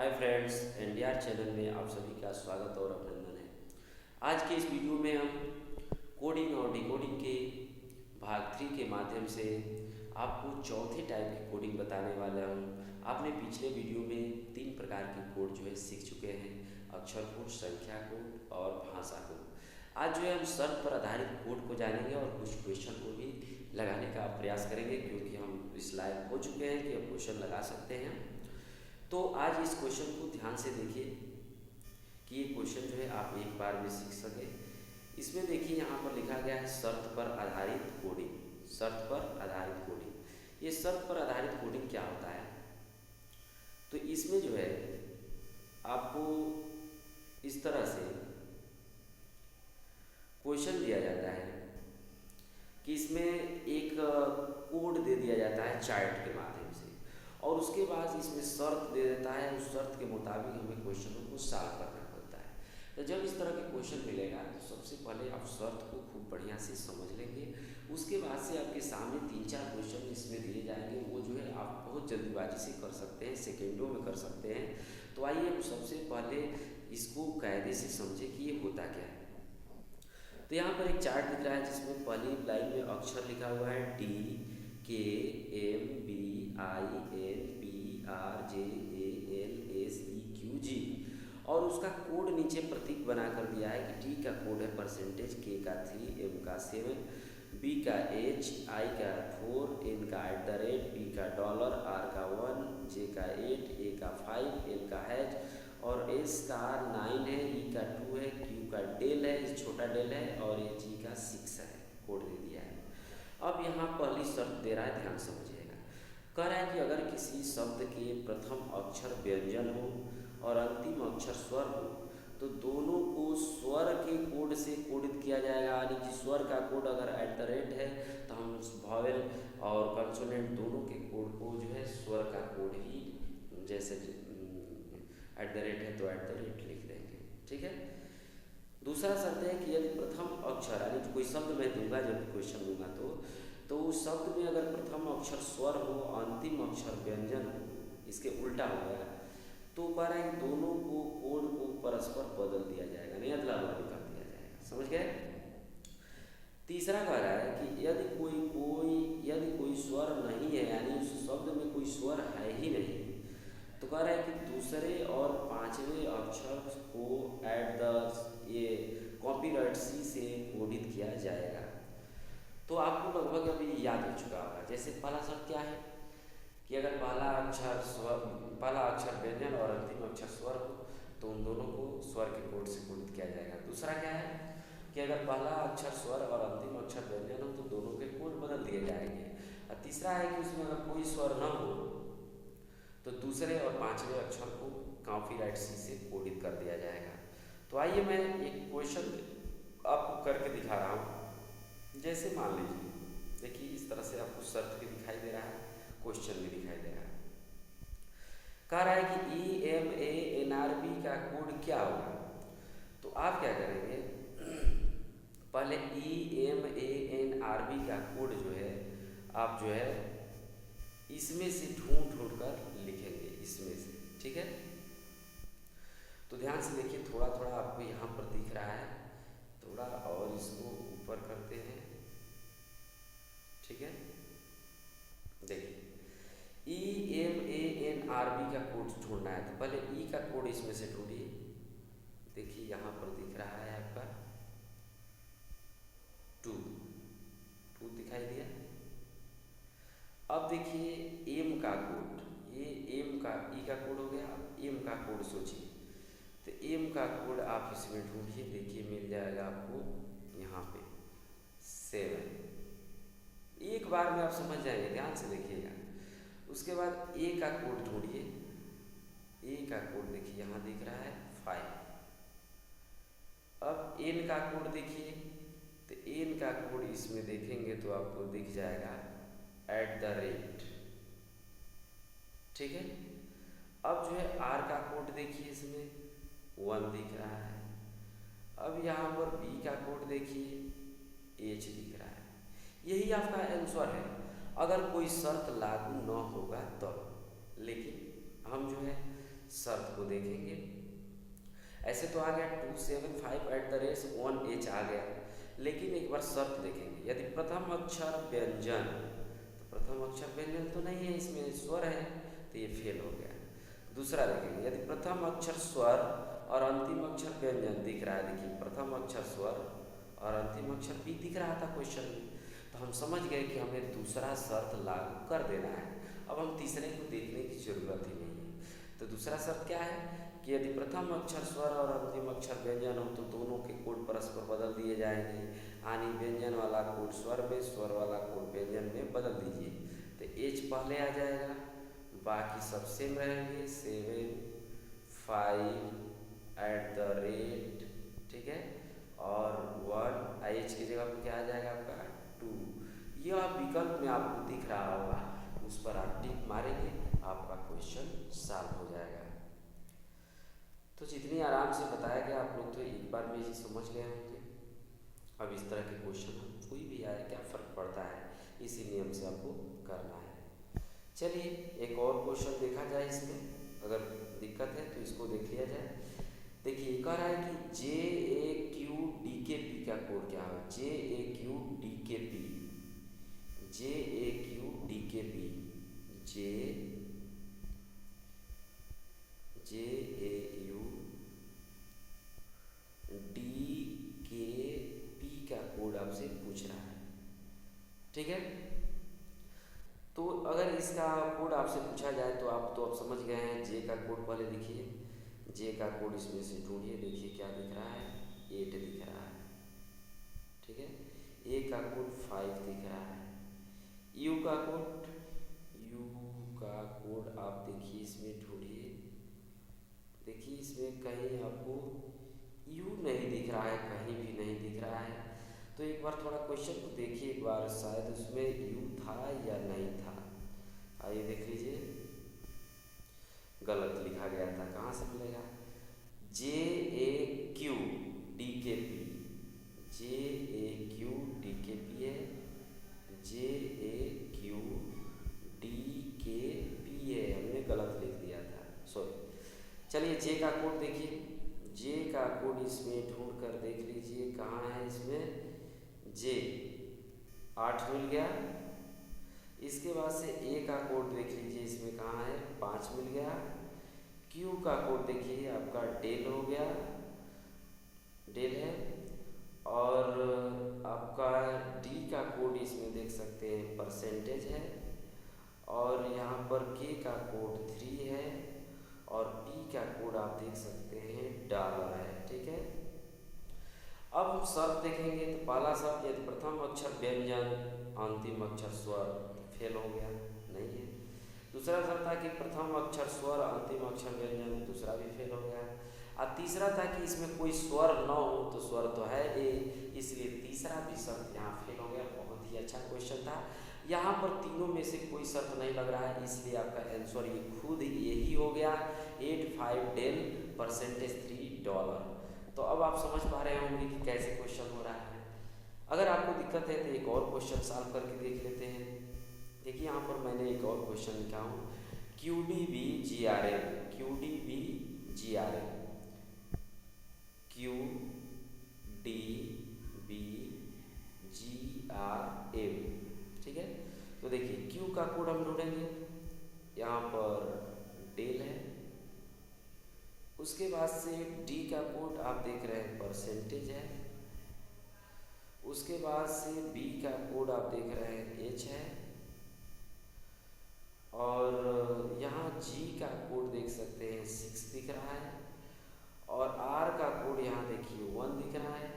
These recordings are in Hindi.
हाय फ्रेंड्स, एनडीआर चैनल में आप सभी का स्वागत और अभिनंदन है। आज के इस वीडियो में हम कोडिंग और डिकोडिंग के भाग 3 के माध्यम से आपको चौथे टाइप की कोडिंग बताने वाला हूँ। आपने पिछले वीडियो में 3 प्रकार के कोड जो है सीख चुके हैं, अक्षर कोड, संख्या कोड और भाषा कोड। आज जो है हम शर्त पर आधारित कोड को जानेंगे और कुछ क्वेश्चन को भी लगाने का प्रयास करेंगे, क्योंकि हम इस लायक हो चुके हैं कि हम क्वेश्चन लगा सकते हैं। तो आज इस क्वेश्चन को ध्यान से देखिए कि ये क्वेश्चन जो है आप एक बार में सीख सके। इसमें देखिए यहाँ पर लिखा गया है शर्त पर आधारित कोडिंग। शर्त पर आधारित कोडिंग, ये शर्त पर आधारित कोडिंग क्या होता है? तो इसमें जो है आपको इस तरह से क्वेश्चन दिया जाता है कि इसमें एक कोड दे दिया जाता है चार्ट के माध्यम से, और उसके बाद इसमें शर्त दे देता है। उस शर्त के मुताबिक हमें क्वेश्चनों को सॉल्व करना पड़ता है। तो जब इस तरह के क्वेश्चन मिलेगा तो सबसे पहले आप शर्त को खूब बढ़िया से समझ लेंगे। उसके बाद से आपके सामने 3-4 क्वेश्चन इसमें दिए जाएंगे, वो जो है आप बहुत जल्दीबाजी से कर सकते हैं, सेकेंडों में कर सकते हैं। तो आइए हम सबसे पहले इसको कायदे से समझे कि ये होता क्या है। तो यहाँ पर एक चार्ट दिख रहा है जिसमें पहली लाइन में अक्षर लिखा हुआ है DKMBINPRJALSEQG, और उसका कोड नीचे प्रतीक बना कर दिया है कि टी का कोड है %, के का 3, एम का 7, बी का H, आई का 4, एन का @ बी का $, आर का 1, जे का 8, ए का 5, एल का हैज, और एस का 9 है, ई का 2 है, क्यू का डेल है, छोटा डेल है, और ये जी का 6 है। कोड दे दिया है। अब यहाँ पहली शर्त दे रहा है, ध्यान समझिएगा। कह रहा है कि अगर किसी शब्द के प्रथम अक्षर व्यंजन हो और अंतिम अक्षर स्वर हो तो दोनों को स्वर के कोड से कोडित किया जाएगा। यानी कि स्वर का कोड अगर @ है तो हम वॉवेल और कंसोनेंट दोनों के कोड को जो है स्वर का कोड ही, जैसे @ है तो @ लिख देंगे। ठीक है। दूसरा शर्त है कि यदि प्रथम अक्षर, यानी कोई शब्द मैं दूंगा, जब क्वेश्चन दूंगा तो उस शब्द में अगर प्रथम अक्षर स्वर हो, अंतिम अक्षर व्यंजन हो, इसके उल्टा हो गया, तो कह रहा है कि दोनों को कोड को परस्पर बदल दिया जाएगा, नहीं अदला बदली कर दिया जाएगा। समझ गए। तीसरा कह रहा है कि यदि कोई स्वर नहीं है, यानी उस शब्द में कोई स्वर है ही नहीं, तो कह रहा है कि दूसरे और पांचवें अक्षर को ये कॉपीराइट सी से कोडित किया जाएगा। तो आपको लगभग अभी याद हो चुका होगा। जैसे पहला शब्द क्या है कि अगर पहला अक्षर व्यंजन और अंतिम अक्षर स्वर हो तो उन दोनों को स्वर के कोड से कोडित किया जाएगा। दूसरा क्या है कि अगर पहला अक्षर स्वर और अंतिम अक्षर व्यंजन हो तो दोनों के कोड बदल दिए जाएंगे। और तीसरा है कि उसमें अगर कोई स्वर न हो तो दूसरे और पांचवें अक्षर को कॉपीराइट सी से कोडित कर दिया जाएगा। तो आइए मैं एक क्वेश्चन आपको करके दिखा रहा हूँ। जैसे मान लीजिए, देखिए इस तरह से आपको शर्त भी दिखाई दे रहा है, क्वेश्चन भी दिखाई दे रहा है। कह रहा है कि EMANRB का कोड क्या होगा? तो आप क्या करेंगे, पहले EMANRB का कोड जो है आप जो है इसमें से ढूंढ कर लिखेंगे, इसमें से। ठीक है। तो ध्यान से देखिए, थोड़ा थोड़ा आपको यहाँ पर दिख रहा है, थोड़ा और इसको ऊपर करते हैं। ठीक है। देखिए EMANRB का कोड ढूंढना है, तो पहले ई का कोड इसमें से ढूंढिए। देखिए यहाँ पर दिख रहा है आपका 2 दिखाई दिया। अब देखिए एम का कोड, ये एम का ई का कोड हो गया। एम का कोड सोचिए, तो एम का कोड आप इसमें ढूंढिए। देखिए मिल जाएगा आपको यहाँ पे 7। एक बार में आप समझ जाएंगे, ध्यान से देखिएगा। उसके बाद ए का कोड ढूंढिए। ए का कोड देखिए यहाँ दिख रहा है 5। अब एन का कोड देखिए, तो एन का कोड इसमें देखेंगे तो आपको दिख जाएगा @ ठीक है। अब जो है आर का कोड देखिए, इसमें 1 दिख रहा है। अब यहाँ पर बी का कोड देखिए, H दिख रहा है। यही आपका आंसर है अगर कोई शर्त लागू न होगा तब। लेकिन हम जो है शर्त को देखेंगे। ऐसे तो आ गया 275@1H आ गया, लेकिन एक बार शर्त देखेंगे। यदि प्रथम अक्षर व्यंजन, तो प्रथम अक्षर व्यंजन तो नहीं है, इसमें स्वर है, तो ये फेल हो गया। दूसरा देखेंगे, यदि प्रथम अक्षर स्वर और अंतिम अक्षर व्यंजन दिख रहा है, देखिए प्रथम अक्षर स्वर और अंतिम अक्षर भी दिख रहा था क्वेश्चन में, तो हम समझ गए कि हमें दूसरा शर्त लागू कर देना है। अब हम तीसरे को देखने की जरूरत ही नहीं है। तो दूसरा शर्त क्या है कि यदि प्रथम अक्षर स्वर और अंतिम अक्षर व्यंजन हो, तो दोनों के कोड परस्पर बदल दिए जाएंगे। यानी व्यंजन वाला कोड स्वर में, स्वर वाला कोड व्यंजन में बदल दीजिए। तो H पहले आ जाएगा, बाकी सब सेम रहेंगे, 7 5 @ ठीक है, और 1 H की जगह पर क्या आ जाएगा आपका 2। यह विकल्प में आपको दिख रहा होगा, उस पर आप टिक मारेंगे, आपका क्वेश्चन सॉल्व हो जाएगा। तो जितनी आराम से बताया गया, आप लोग तो एक बार में ही समझ गए होंगे। अब इस तरह के क्वेश्चन हम कोई भी आए, क्या फ़र्क पड़ता है, इसी नियम से आपको करना है। चलिए एक और क्वेश्चन देखा जाए इसमें, अगर दिक्कत है तो इसको देख लिया जाए। देखिए कह रहा है कि JAQDKP का कोड क्या है। JAQDKP का कोड आपसे पूछ रहा है, ठीक है। तो अगर इसका कोड आपसे पूछा जाए तो आप समझ गए हैं। जे का कोड पहले लिखिए, जे का कोड इसमें से ढूंढिए, देखिए क्या दिख रहा है, 8 दिख रहा है, ठीक है। ए का कोड 5 दिख रहा है। यू का कोड आप देखिए, इसमें ढूंढिए, देखिए इसमें कहीं आपको यू नहीं दिख रहा है, कहीं भी नहीं दिख रहा है। तो एक बार थोड़ा क्वेश्चन को देखिए, एक बार शायद उसमें यू था या नहीं था। आइए देख लीजिए, गलत लिखा गया था। कहाँ से मिलेगा, JAQDKP है, JAQDKP है, हमने गलत लिख दिया था, सॉरी। चलिए जे का कोड देखिए, जे का कोड इसमें ढूंढ कर देख लीजिए कहाँ है। इसमें जे 8 मिल गया। इसके बाद से ए का कोड देख लीजिए, इसमें कहाँ है, 5 मिल गया। क्यू का कोड देखिए आपका डेल हो गया, डेल है। और आपका डी का कोड इसमें देख सकते हैं परसेंटेज है। और यहाँ पर के का कोड 3 है, और पी का कोड आप देख सकते हैं डॉलर है, ठीक है। अब हम शर्त देखेंगे, तो पहला शर्त, यदि प्रथम अक्षर व्यंजन अंतिम अक्षर स्वर, फेल हो गया, नहीं है। दूसरा शर्त था कि प्रथम अक्षर स्वर अंतिम अक्षर व्यंजन, दूसरा भी फेल हो गया। और तीसरा था कि इसमें कोई स्वर न हो, तो स्वर तो है ए, इसलिए तीसरा भी शर्त यहाँ फेल हो गया। बहुत ही अच्छा क्वेश्चन था। यहाँ पर तीनों में से कोई शर्त नहीं लग रहा है, इसलिए आपका आंसर ये खुद यही हो गया, 85 डेल $3। तो अब आप समझ पा रहे होंगे कि कैसे क्वेश्चन हो रहा है। अगर आपको दिक्कत है तो एक और क्वेश्चन सॉल्व करके देख लेते हैं। देखिए यहाँ पर मैंने एक और क्वेश्चन लिखा हूँ, QDBGRM, ठीक है। तो देखिए क्यू का कोड हम ढूंढेंगे, यहाँ पर डेल है। उसके बाद से डी का कोड आप देख रहे हैं परसेंटेज है। उसके बाद से बी का कोड आप देख रहे हैं एच है। और यहाँ जी का कोड देख सकते हैं 6 दिख रहा है। और आर का कोड यहाँ देखिए 1 दिख रहा है।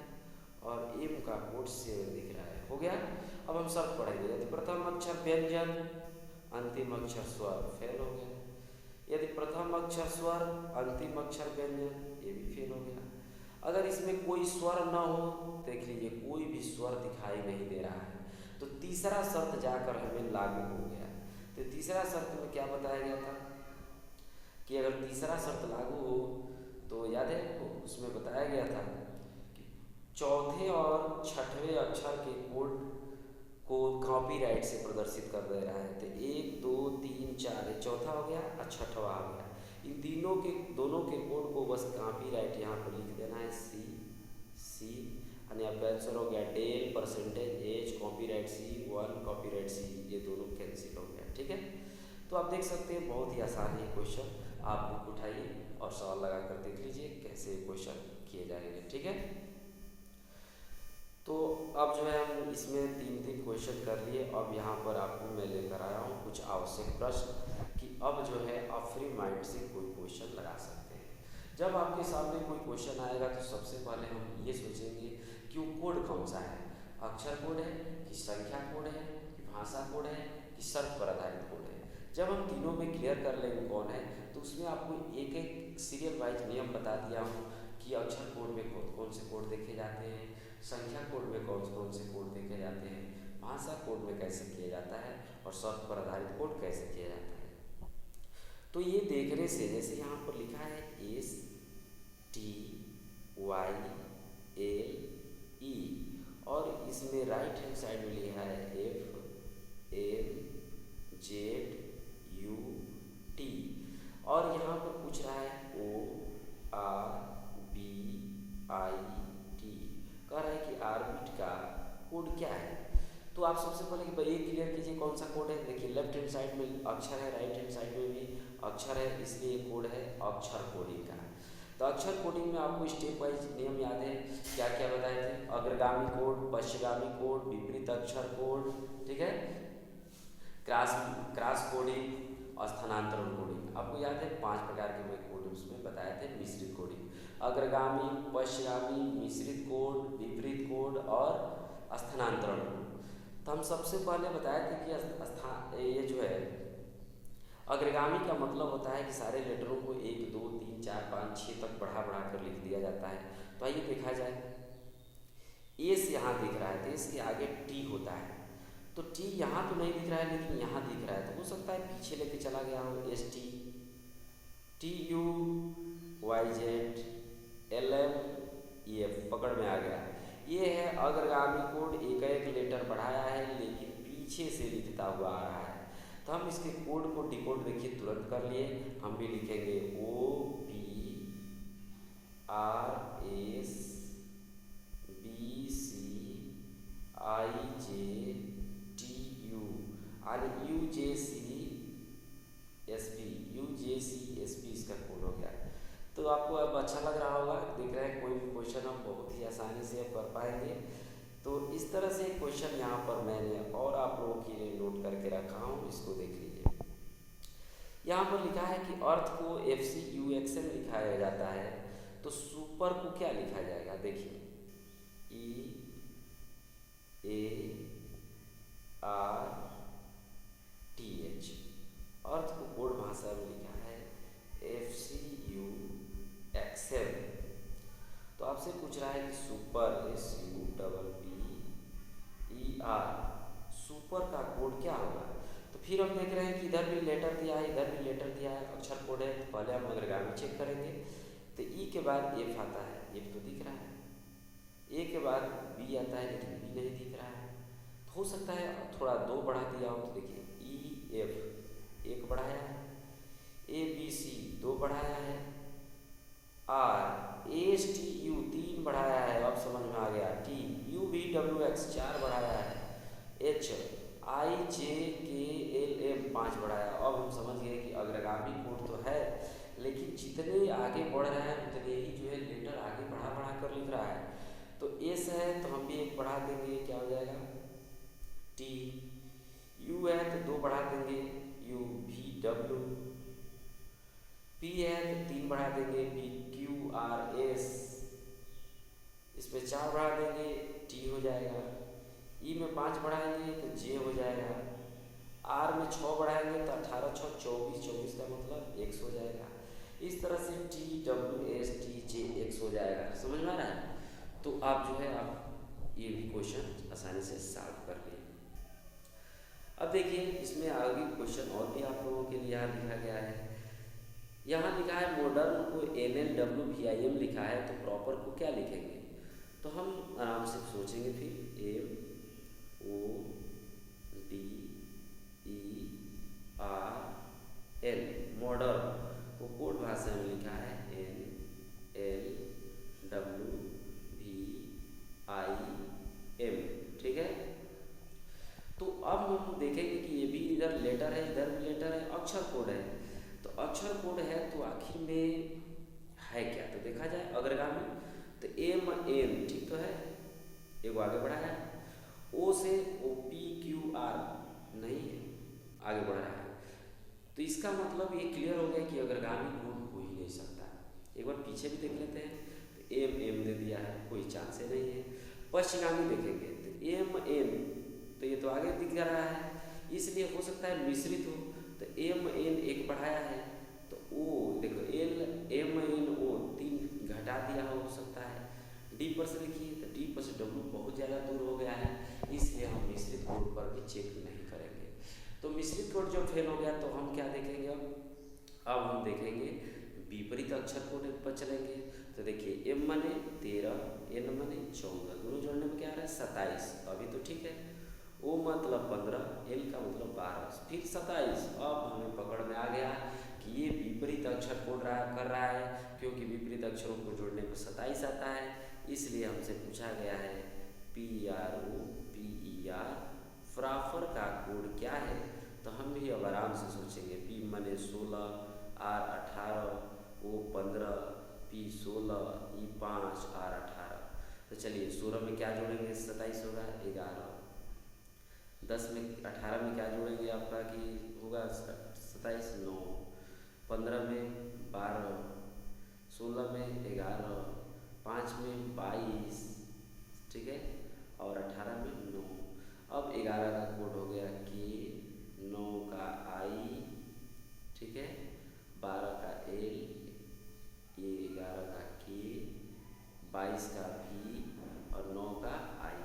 और एम का कोड 7 दिख रहा है। हो गया। अब हम शर्त पढ़ेंगे, यदि प्रथम अक्षर व्यंजन अंतिम अक्षर स्वर, फेल हो गया। यदि प्रथम अक्षर स्वर अंतिम अक्षर व्यंजन, ये भी फेल हो गया। अगर इसमें कोई स्वर न हो, देख लीजिए कोई भी स्वर दिखाई नहीं दे रहा है, तो तीसरा शर्त जाकर हमें लागू हो गया। तो तीसरा शर्त में क्या बताया गया था कि अगर तीसरा शर्त लागू हो, तो याद है आपको, उसमें बताया गया था कि चौथे और छठवें अक्षर के कोड को कॉपीराइट से प्रदर्शित कर दे रहा है। तो 1 2 3 4 चौथा हो गया और छठवा हो गया। इन दोनों के कोड को बस कॉपीराइट यहाँ पर लिख देना है सी यानी आपका आंसर हो गया डेल percentage H copyright C1 copyright C, ये दोनों कैंसिल हो गया। ठीक है, तो आप देख सकते हैं बहुत ही आसान है क्वेश्चन। आप बुक उठाइए और सवाल लगा कर देख लीजिए कैसे क्वेश्चन किए जाएंगे। ठीक है, तो अब जो है हम इसमें 3 क्वेश्चन कर लिए। अब यहाँ पर आपको मैं लेकर आया हूँ कुछ आवश्यक प्रश्न कि अब जो है आप फ्री माइंड से कोई क्वेश्चन लगा सकते हैं। जब आपके सामने कोई क्वेश्चन आएगा तो सबसे पहले हम ये सोचेंगे कि वो कोड कौन सा है, अक्षर कोड है कि संख्या कोड है कि भाषा कोड है कि शर्त पर आधारित कोड है। जब हम तीनों में क्लियर कर लेंगे कौन है तो उसमें आपको एक एक सीरियल वाइज नियम बता दिया हूँ कि अक्षर कोड में कौन कौन से कोड देखे जाते हैं, संख्या कोड में कौन कौन से कोड देखे जाते हैं, भाषा कोड में कैसे किया जाता है और शर्त पर आधारित कोड कैसे किया जाता है। तो ये देखने से जैसे यहाँ पर लिखा है STYLE और इसमें राइट हैंड साइड में लिखा है FMZUT और यहाँ पर पूछ रहा है ORBIT, कह रहा है कि ऑर्बिट का कोड क्या है। तो आप सबसे पहले ये क्लियर कीजिए कौन सा कोड है। देखिए लेफ्ट हैंड साइड में अक्षर है, राइट हैंड साइड में भी अक्षर है, इसलिए कोड है अक्षर कोडिंग का। तो अक्षर कोडिंग में आपको स्टेप वाइज नियम याद है, क्या क्या बताए थे, अग्रगामी कोड, पश्चगामी कोड, विपरीत अक्षर कोड, ठीक है, क्रॉस कोडिंग और स्थानांतरण कोडिंग। आपको याद है 5 प्रकार के मैं कोड उसमें बताए थे। मिश्रित कोडिंग, अग्रगामी, पश्चगामी, मिश्रित कोड, विपरीत कोड और स्थानांतरण कोड। तो हम सबसे पहले बताए थे कि ये जो है अग्रगामी का मतलब होता है कि सारे लेटरों को 1 2 3 4 5 6 तक बढ़ा कर लिख दिया जाता है। तो आइए देखा जाए, एस यहाँ दिख रहा है तो इसके आगे टी होता है, तो टी यहाँ तो नहीं दिख रहा है लेकिन यहाँ दिख रहा है, तो हो सकता है पीछे लेके चला गया हो। STUYZLMEF पकड़ में आ गया। ये है अग्रगामी कोड, एक लेटर बढ़ाया है लेकिन पीछे से लिखता हुआ आ रहा है। तो हम इसके कोड को डिकोड देखिए तुरंत कर लिए। हम भी लिखेंगे OPRASBCIJTU इसका कोड हो गया। तो आपको अब अच्छा लग रहा होगा, देख रहे हैं कोई भी क्वेश्चन हम बहुत ही आसानी से कर पाएंगे। तो इस तरह से क्वेश्चन यहाँ पर मैंने और आप लोगों के लिए नोट करके रखा हूँ, इसको देख लीजिए। यहाँ पर लिखा है कि अर्थ को FCUXM लिखाया जाता है, तो सुपर को क्या लिखा जाएगा, देखिए EARTH। अर्थ को कोड भाषा में लिखा है FCUXM। तो आपसे पूछ रहा है कि सुपर SUPPER सुपर का कोड क्या होगा। तो फिर हम देख रहे हैं कि इधर भी लेटर दिया है, इधर भी लेटर दिया है, अक्षर कोड है। तो पहले हम अग्रगामी चेक करेंगे, तो ई के बाद एफ आता है, एफ तो दिख रहा है, ए के बाद बी आता है लेकिन बी नहीं दिख रहा है। तो हो सकता है थोड़ा 2 बढ़ा दिया हो, तो देखिए EF 1 बढ़ाया है, ABC 2 बढ़ाया है, RSTU 3 बढ़ाया है, अब समझ में आ गया, TUVWX 4 बढ़ाया है, HIJKLM 5 बढ़ाया। अब हम समझ गए कि अग्रगामी कोड तो है लेकिन जितने आगे बढ़ रहे हैं उतने ही जो है लेटर आगे बढ़ा कर लिख रहा है। तो एस है तो हम भी 1 बढ़ा देंगे, क्या हो जाएगा T। U है तो 2 बढ़ा देंगे UVW। P है तो 3 बढ़ा देंगे PQRS, इस पे 4 बढ़ा देंगे T हो जाएगा। ई में 5 बढ़ाएंगे तो J हो जाएगा। R में 6 बढ़ाएंगे तो 18 6 24, 24 का मतलब X हो जाएगा। इस तरह से TWSTJX हो जाएगा। समझ में आ रहा है। तो आप जो है आप ये भी क्वेश्चन आसानी से सॉल्व कर लिए। अब देखिए इसमें आगे क्वेश्चन और भी आप लोगों के लिए यहाँ लिखा गया है। यहाँ लिखा है मॉडर्न को NLWVIM लिखा है, तो प्रॉपर को क्या लिखेंगे। तो हम आराम से सोचेंगे, फिर MODERN को कोड भाषा अक्षर कोड है तो आखिर में है क्या, तो देखा जाए अग्रगामी तो एम एन, ठीक तो है, एगो आगे बढ़ा है। ओ से ओ पी क्यू आर नहीं है, आगे बढ़ रहा है, तो इसका मतलब ये क्लियर हो गया कि अग्रगामी कोड हो ही नहीं सकता। एक बार पीछे भी देख लेते हैं, तो एम एम दे दिया है, कोई चांस ही नहीं है। पश्चिगामी देखेंगे तो एम एन, तो ये तो आगे दिख रहा है, इसलिए हो सकता है मिश्रित हो, तो एम एन एक बढ़ाया है, तो ओ देखो एल एम एन ओ 3 घटा दिया हो सकता है। डी पर से देखिए तो डी पर से डब्लू बहुत ज़्यादा दूर हो गया है, इसलिए हम मिश्रित कोड पर भी चेक नहीं करेंगे। तो मिश्रित कोड जब फेल हो गया तो हम क्या देखेंगे, अब हम देखेंगे विपरीत अक्षर कोड पर चलेंगे। तो देखिए एम मने 13, एन मने 14, दोनों जोड़ने में क्या आ रहा है 27, अभी तो ठीक है। ओ मतलब 15, एल का मतलब 12, फिर 27। अब हमें पकड़ में आ गया कि ये विपरीत अक्षर कोड कर रहा है, क्योंकि विपरीत अक्षरों को जोड़ने में 27 आता है, इसलिए हमसे पूछा गया है PROPER फ्राफर का कोड क्या है। तो हम भी अब आराम से सोचेंगे, P मने 16, R 18, O 15, P 16, E 5, R 18। तो चलिए 16 में क्या जोड़ेंगे 27 होगा 11, 10 में 18 में क्या जोड़ेंगे आपका कि होगा 27 9, 15 में 12, 16 में 11, 5 में 22, ठीक है, और 18 में 9। अब 11 का कोड हो गया कि 9 का आई, ठीक है, 12 का एल, ये 11 का के, 22 का भी और 9 का आई।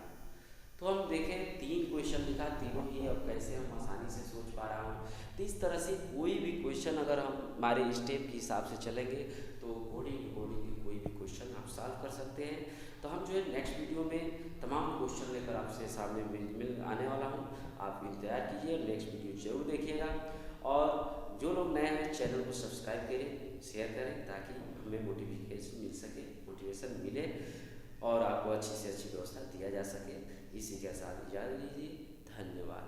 तो हम देखें 3 क्वेश्चन लिखा, तीनों ही अब कैसे हम आसानी से सोच पा रहा हूँ। तो इस तरह से कोई भी क्वेश्चन अगर हम हमारे स्टेप के हिसाब से चलेंगे तो बॉडी के कोई भी क्वेश्चन आप सॉल्व कर सकते हैं। तो हम जो है नेक्स्ट वीडियो में तमाम क्वेश्चन लेकर आपसे सामने मिल आने वाला हूँ, आप इंतजार कीजिए, नेक्स्ट वीडियो जरूर देखिएगा। और जो लोग नए हैं चैनल को सब्सक्राइब करें, शेयर करें, ताकि हमें मोटिवेशन मिले और आपको अच्छी से अच्छी व्यवस्था दिया जा सके। इसी के साथ इजाज़त दीजिए, धन्यवाद।